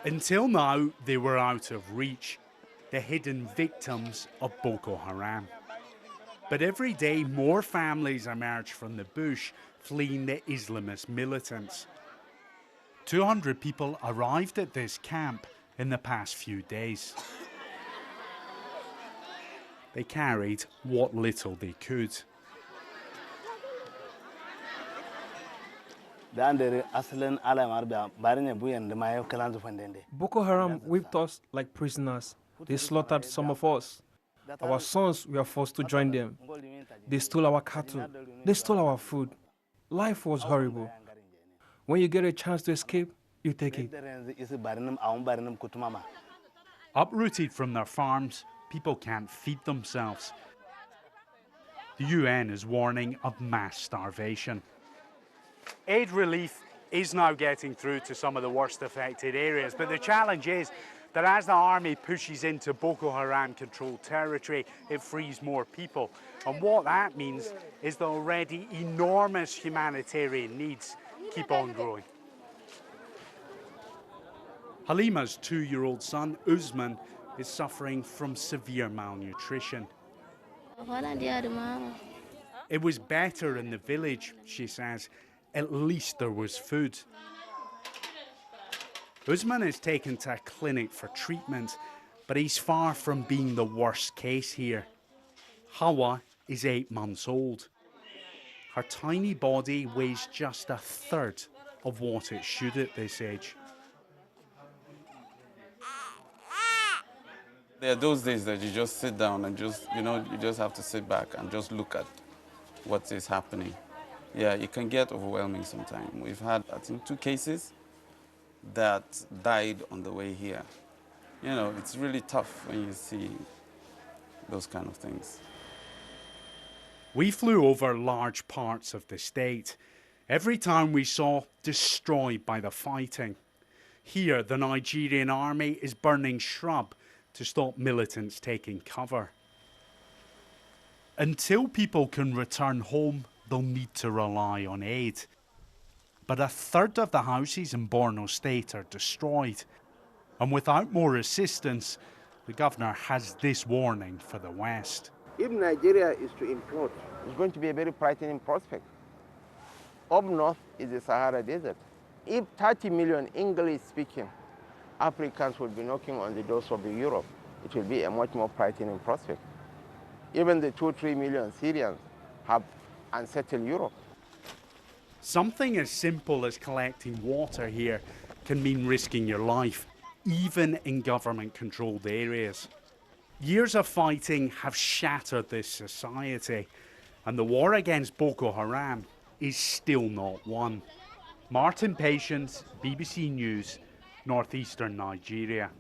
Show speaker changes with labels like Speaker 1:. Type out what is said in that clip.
Speaker 1: Until now, they were out of reach, the hidden victims of Boko Haram. But every day, more families emerge from the bush, fleeing the Islamist militants. 200 people arrived at this camp in the past few days. They carried what little they could.
Speaker 2: Boko Haram whipped us like prisoners. They slaughtered some of us. Our sons were forced to join them. They stole our cattle. They stole our food. Life was horrible. When you get a chance to escape, you take it.
Speaker 1: Uprooted from their farms, people can't feed themselves. The UN is warning of mass starvation. Aid relief is now getting through to some of the worst affected areas, but the challenge is that as the army pushes into Boko Haram controlled territory, it frees more people. And what that means is the already enormous humanitarian needs keep on growing. Halima's 2-year-old son, Usman, is suffering from severe malnutrition. It was better in the village, she says. At least there was food. Usman is taken to a clinic for treatment, but he's far from being the worst case here. Hawa is 8 months old. Her tiny body weighs just a third of what it should at this age.
Speaker 3: There are those days that you just sit down and you just have to sit back and just look at what is happening. Yeah, it can get overwhelming sometimes. We've had, I think, 2 cases that died on the way here. You know, it's really tough when you see those kind of things.
Speaker 1: We flew over large parts of the state. Every town we saw destroyed by the fighting. Here, the Nigerian army is burning shrub to stop militants taking cover. Until people can return home, they'll need to rely on aid. But a third of the houses in Borno State are destroyed. And without more assistance, the governor has this warning for the West.
Speaker 4: If Nigeria is to implode, it's going to be a very frightening prospect. Up north is the Sahara Desert. If 30 million English-speaking Africans will be knocking on the doors of Europe, it will be a much more frightening prospect. Even the 2-3 million Syrians have unsettled Europe.
Speaker 1: Something as simple as collecting water here can mean risking your life, even in government-controlled areas. Years of fighting have shattered this society, and the war against Boko Haram is still not won. Martin Patience, BBC News, northeastern Nigeria.